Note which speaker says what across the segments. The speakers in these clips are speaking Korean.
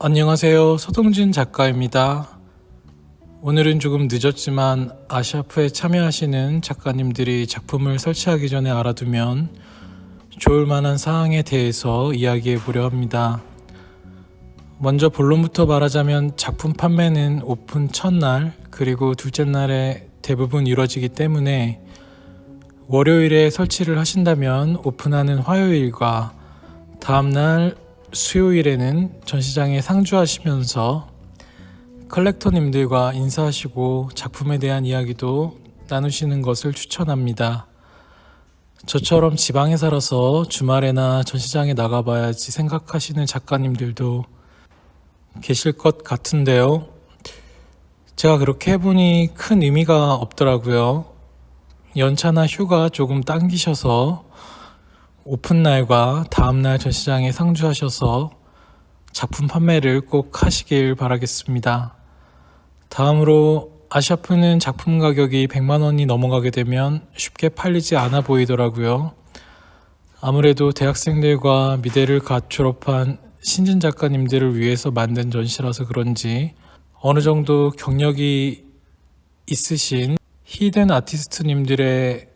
Speaker 1: 안녕하세요. 서동진 작가입니다. 오늘은 조금 늦었지만 아시아프에 참여하시는 작가님들이 작품을 설치하기 전에 알아두면 좋을 만한 사항에 대해서 이야기해 보려 합니다. 먼저 본론부터 말하자면 작품 판매는 오픈 첫날 그리고 둘째 날에 대부분 이루어지기 때문에 월요일에 설치를 하신다면 오픈하는 화요일과 다음날 수요일에는 전시장에 상주하시면서 컬렉터님들과 인사하시고 작품에 대한 이야기도 나누시는 것을 추천합니다. 저처럼 지방에 살아서 주말에나 전시장에 나가봐야지 생각하시는 작가님들도 계실 것 같은데요. 제가 그렇게 해보니 큰 의미가 없더라고요. 연차나 휴가 조금 당기셔서 오픈날과 다음날 전시장에 상주하셔서 작품 판매를 꼭 하시길 바라겠습니다. 다음으로 아시아프는 작품 가격이 100만 원이 넘어가게 되면 쉽게 팔리지 않아 보이더라고요. 아무래도 대학생들과 미대를 갓 졸업한 신진 작가님들을 위해서 만든 전시라서 그런지 어느 정도 경력이 있으신 히든 아티스트님들의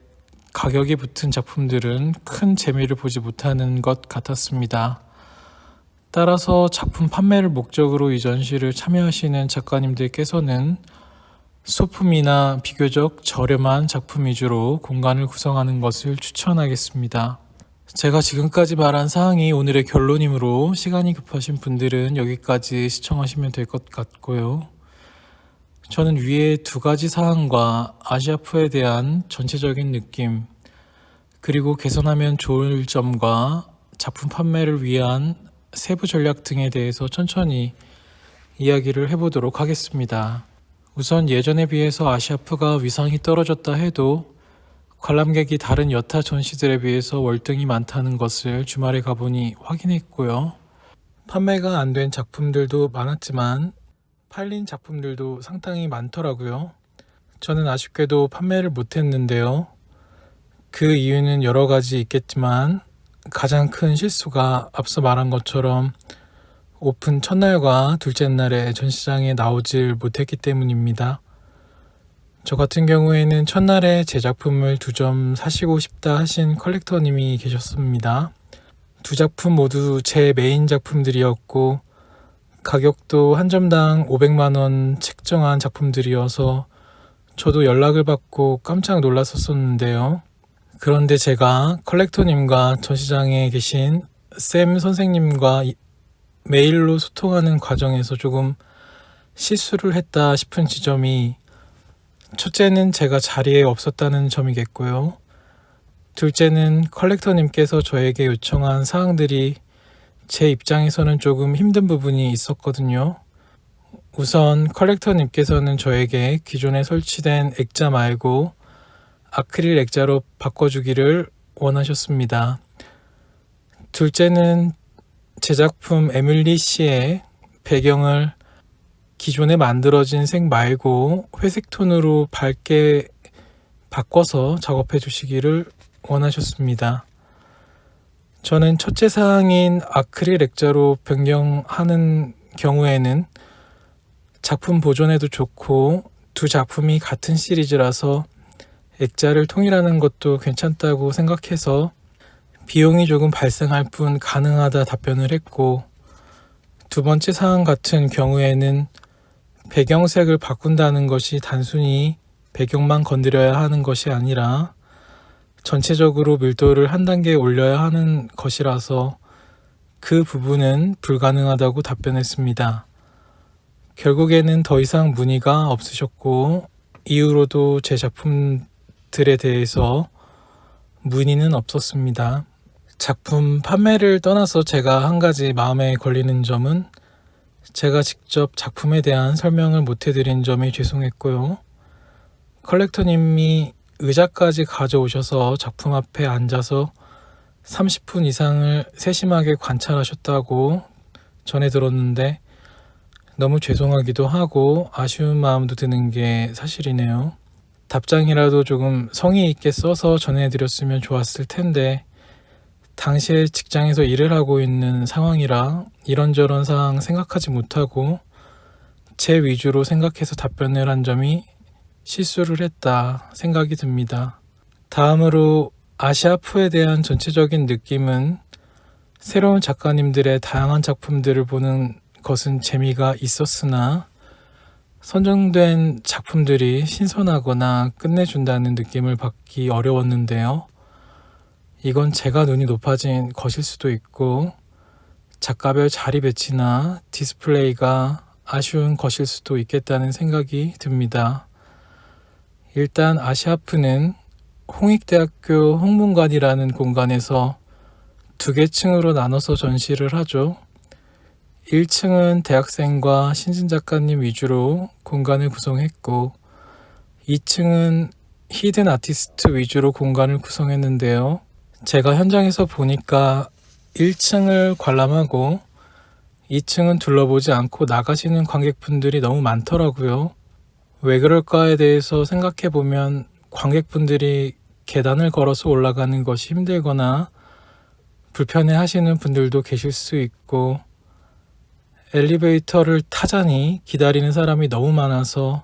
Speaker 1: 가격이 붙은 작품들은 큰 재미를 보지 못하는 것 같았습니다. 따라서 작품 판매를 목적으로 이 전시를 참여하시는 작가님들께서는 소품이나 비교적 저렴한 작품 위주로 공간을 구성하는 것을 추천하겠습니다. 제가 지금까지 말한 사항이 오늘의 결론이므로 시간이 급하신 분들은 여기까지 시청하시면 될 것 같고요. 저는 위에 두 가지 사항과 아시아프에 대한 전체적인 느낌, 그리고 개선하면 좋을 점과 작품 판매를 위한 세부 전략 등에 대해서 천천히 이야기를 해보도록 하겠습니다. 우선 예전에 비해서 아시아프가 위상이 떨어졌다 해도 관람객이 다른 여타 전시들에 비해서 월등히 많다는 것을 주말에 가보니 확인했고요. 판매가 안 된 작품들도 많았지만 팔린 작품들도 상당히 많더라고요. 저는 아쉽게도 판매를 못했는데요. 그 이유는 여러 가지 있겠지만 가장 큰 실수가 앞서 말한 것처럼 오픈 첫날과 둘째 날에 전시장에 나오질 못했기 때문입니다. 저 같은 경우에는 첫날에 제 작품을 2점 사시고 싶다 하신 컬렉터님이 계셨습니다. 두 작품 모두 제 메인 작품들이었고 가격도 한 점당 500만 원 책정한 작품들이어서 저도 연락을 받고 깜짝 놀랐었는데요. 그런데 제가 컬렉터님과 전시장에 계신 샘 선생님과 메일로 소통하는 과정에서 조금 실수를 했다 싶은 지점이, 첫째는 제가 자리에 없었다는 점이겠고요. 둘째는 컬렉터님께서 저에게 요청한 사항들이 제 입장에서는 조금 힘든 부분이 있었거든요. 우선 컬렉터님께서는 저에게 기존에 설치된 액자 말고 아크릴 액자로 바꿔주기를 원하셨습니다. 둘째는 제 작품 에밀리 씨의 배경을 기존에 만들어진 색 말고 회색 톤으로 밝게 바꿔서 작업해 주시기를 원하셨습니다. 저는 첫째 사항인 아크릴 액자로 변경하는 경우에는 작품 보존에도 좋고 두 작품이 같은 시리즈라서 액자를 통일하는 것도 괜찮다고 생각해서 비용이 조금 발생할 뿐 가능하다 답변을 했고, 두 번째 사항 같은 경우에는 배경색을 바꾼다는 것이 단순히 배경만 건드려야 하는 것이 아니라 전체적으로 밀도를 한 단계 올려야 하는 것이라서 그 부분은 불가능하다고 답변했습니다. 결국에는 더 이상 문의가 없으셨고 이후로도 제 작품들에 대해서 문의는 없었습니다. 작품 판매를 떠나서 제가 한 가지 마음에 걸리는 점은 제가 직접 작품에 대한 설명을 못 해드린 점이 죄송했고요. 컬렉터님이 의자까지 가져오셔서 작품 앞에 앉아서 30분 이상을 세심하게 관찰하셨다고 전해 들었는데 너무 죄송하기도 하고 아쉬운 마음도 드는 게 사실이네요. 답장이라도 조금 성의 있게 써서 전해드렸으면 좋았을 텐데 당시에 직장에서 일을 하고 있는 상황이라 이런저런 상황 생각하지 못하고 제 위주로 생각해서 답변을 한 점이 실수를 했다 생각이 듭니다. 다음으로 아시아프에 대한 전체적인 느낌은 새로운 작가님들의 다양한 작품들을 보는 것은 재미가 있었으나 선정된 작품들이 신선하거나 끝내준다는 느낌을 받기 어려웠는데요. 이건 제가 눈이 높아진 것일 수도 있고 작가별 자리 배치나 디스플레이가 아쉬운 것일 수도 있겠다는 생각이 듭니다. 일단 아시아프는 홍익대학교 홍문관이라는 공간에서 2개 층으로 나눠서 전시를 하죠. 1층은 대학생과 신진 작가님 위주로 공간을 구성했고 2층은 히든 아티스트 위주로 공간을 구성했는데요. 제가 현장에서 보니까 1층을 관람하고 2층은 둘러보지 않고 나가시는 관객분들이 너무 많더라고요. 왜 그럴까에 대해서 생각해 보면 관객분들이 계단을 걸어서 올라가는 것이 힘들거나 불편해 하시는 분들도 계실 수 있고 엘리베이터를 타자니 기다리는 사람이 너무 많아서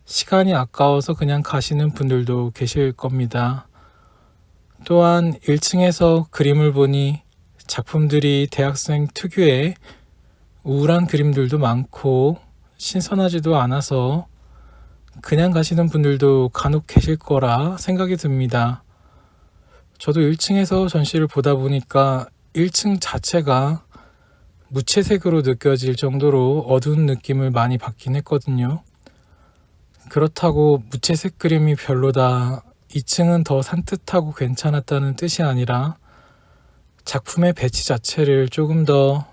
Speaker 1: 시간이 아까워서 그냥 가시는 분들도 계실 겁니다. 또한 1층에서 그림을 보니 작품들이 대학생 특유의 우울한 그림들도 많고 신선하지도 않아서 그냥 가시는 분들도 간혹 계실 거라 생각이 듭니다. 저도 1층에서 전시를 보다 보니까 1층 자체가 무채색으로 느껴질 정도로 어두운 느낌을 많이 받긴 했거든요. 그렇다고 무채색 그림이 별로다, 2층은 더 산뜻하고 괜찮았다는 뜻이 아니라 작품의 배치 자체를 조금 더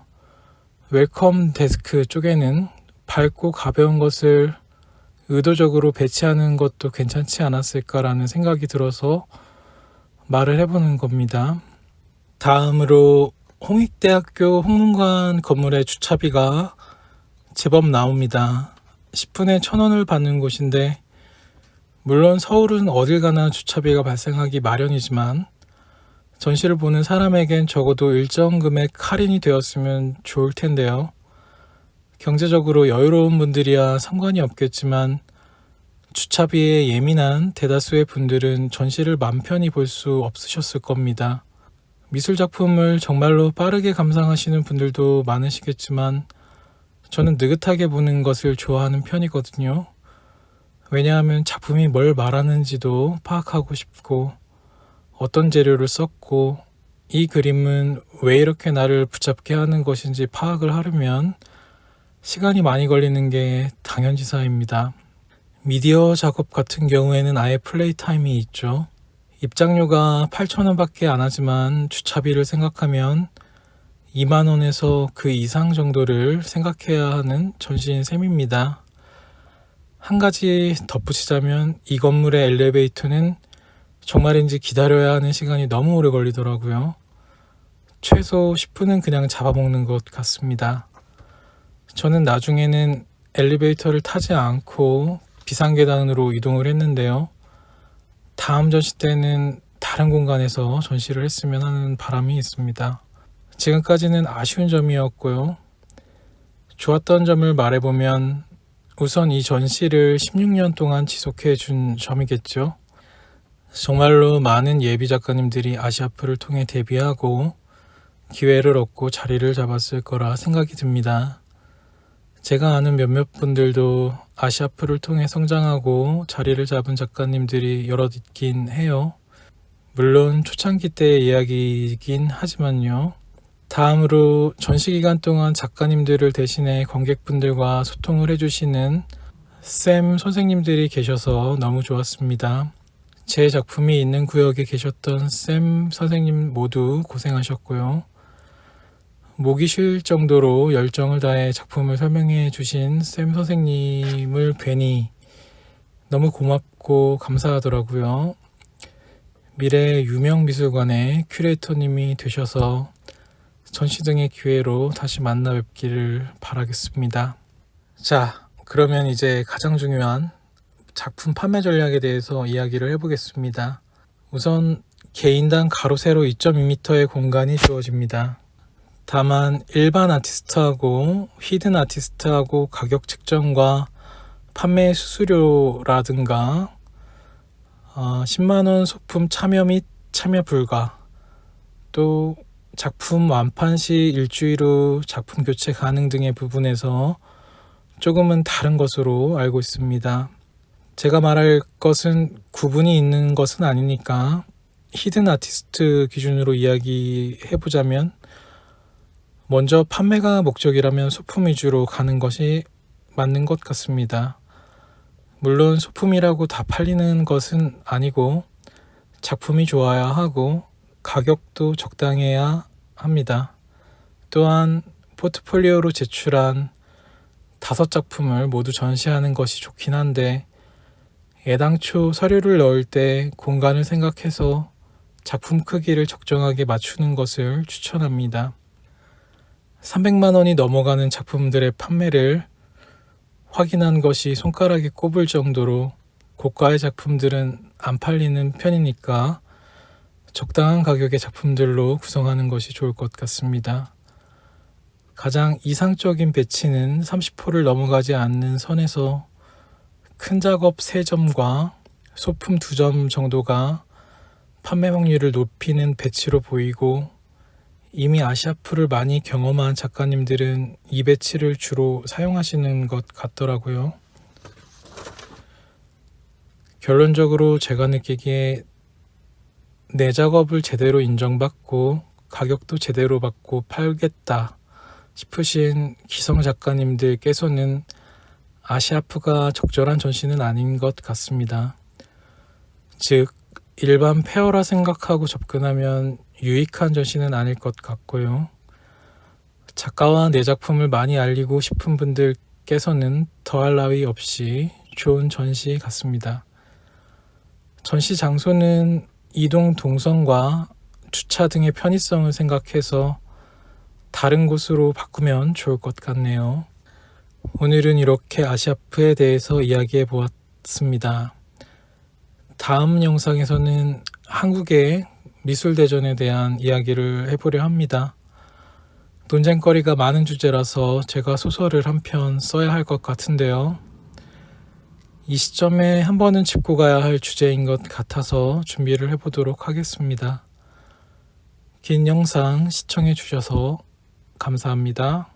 Speaker 1: 웰컴 데스크 쪽에는 밝고 가벼운 것을 의도적으로 배치하는 것도 괜찮지 않았을까라는 생각이 들어서 말을 해보는 겁니다. 다음으로 홍익대학교 홍문관 건물의 주차비가 제법 나옵니다. 10분에 1,000원을 받는 곳인데 물론 서울은 어딜 가나 주차비가 발생하기 마련이지만 전시를 보는 사람에겐 적어도 일정 금액 할인이 되었으면 좋을 텐데요. 경제적으로 여유로운 분들이야 상관이 없겠지만 주차비에 예민한 대다수의 분들은 전시를 맘 편히 볼 수 없으셨을 겁니다. 미술 작품을 정말로 빠르게 감상하시는 분들도 많으시겠지만 저는 느긋하게 보는 것을 좋아하는 편이거든요. 왜냐하면 작품이 뭘 말하는지도 파악하고 싶고 어떤 재료를 썼고 이 그림은 왜 이렇게 나를 붙잡게 하는 것인지 파악을 하려면 시간이 많이 걸리는 게 당연지사입니다. 미디어 작업 같은 경우에는 아예 플레이 타임이 있죠. 입장료가 8,000원 밖에 안 하지만 주차비를 생각하면 20,000원에서 그 이상 정도를 생각해야 하는 전시인 셈입니다. 한 가지 덧붙이자면 이 건물의 엘리베이터는 정말인지 기다려야 하는 시간이 너무 오래 걸리더라고요. 최소 10분은 그냥 잡아먹는 것 같습니다. 저는 나중에는 엘리베이터를 타지 않고 비상계단으로 이동을 했는데요. 다음 전시 때는 다른 공간에서 전시를 했으면 하는 바람이 있습니다. 지금까지는 아쉬운 점이었고요. 좋았던 점을 말해보면 우선 이 전시를 16년 동안 지속해 준 점이겠죠. 정말로 많은 예비 작가님들이 아시아프를 통해 데뷔하고 기회를 얻고 자리를 잡았을 거라 생각이 듭니다. 제가 아는 몇몇 분들도 아시아프를 통해 성장하고 자리를 잡은 작가님들이 여럿 있긴 해요. 물론 초창기 때의 이야기이긴 하지만요. 다음으로 전시 기간 동안 작가님들을 대신해 관객분들과 소통을 해주시는 쌤 선생님들이 계셔서 너무 좋았습니다. 제 작품이 있는 구역에 계셨던 쌤 선생님 모두 고생하셨고요. 목이 쉴 정도로 열정을 다해 작품을 설명해 주신 쌤 선생님을 뵈니 너무 고맙고 감사하더라고요. 미래 유명 미술관의 큐레이터님이 되셔서 전시 등의 기회로 다시 만나 뵙기를 바라겠습니다. 자, 그러면 이제 가장 중요한 작품 판매 전략에 대해서 이야기를 해보겠습니다. 우선 개인당 가로 세로 2.2m의 공간이 주어집니다. 다만 일반 아티스트하고 히든 아티스트하고 가격 책정과 판매 수수료라든가 10만원 소품 참여 및 참여 불가, 또 작품 완판 시 일주일 후 작품 교체 가능 등의 부분에서 조금은 다른 것으로 알고 있습니다. 제가 말할 것은 구분이 있는 것은 아니니까 히든 아티스트 기준으로 이야기해보자면, 먼저 판매가 목적이라면 소품 위주로 가는 것이 맞는 것 같습니다. 물론 소품이라고 다 팔리는 것은 아니고 작품이 좋아야 하고 가격도 적당해야 합니다. 또한 포트폴리오로 제출한 5작품을 모두 전시하는 것이 좋긴 한데, 애당초 서류를 넣을 때 공간을 생각해서 작품 크기를 적정하게 맞추는 것을 추천합니다. 300만 원이 넘어가는 작품들의 판매를 확인한 것이 손가락에 꼽을 정도로 고가의 작품들은 안 팔리는 편이니까 적당한 가격의 작품들로 구성하는 것이 좋을 것 같습니다. 가장 이상적인 배치는 30호를 넘어가지 않는 선에서 큰 작업 3점과 소품 2점 정도가 판매 확률을 높이는 배치로 보이고, 이미 아시아프를 많이 경험한 작가님들은 이 배치를 주로 사용하시는 것 같더라고요. 결론적으로 제가 느끼기에 내 작업을 제대로 인정받고 가격도 제대로 받고 팔겠다 싶으신 기성 작가님들께서는 아시아프가 적절한 전시는 아닌 것 같습니다. 즉, 일반 페어라 생각하고 접근하면 유익한 전시는 아닐 것 같고요. 작가와 내 작품을 많이 알리고 싶은 분들께서는 더할 나위 없이 좋은 전시 같습니다. 전시 장소는 이동 동선과 주차 등의 편의성을 생각해서 다른 곳으로 바꾸면 좋을 것 같네요. 오늘은 이렇게 아시아프에 대해서 이야기해 보았습니다. 다음 영상에서는 한국의 미술대전에 대한 이야기를 해보려 합니다. 논쟁거리가 많은 주제라서 제가 소설을 한 편 써야 할 것 같은데요. 이 시점에 한 번은 짚고 가야 할 주제인 것 같아서 준비를 해보도록 하겠습니다. 긴 영상 시청해 주셔서 감사합니다.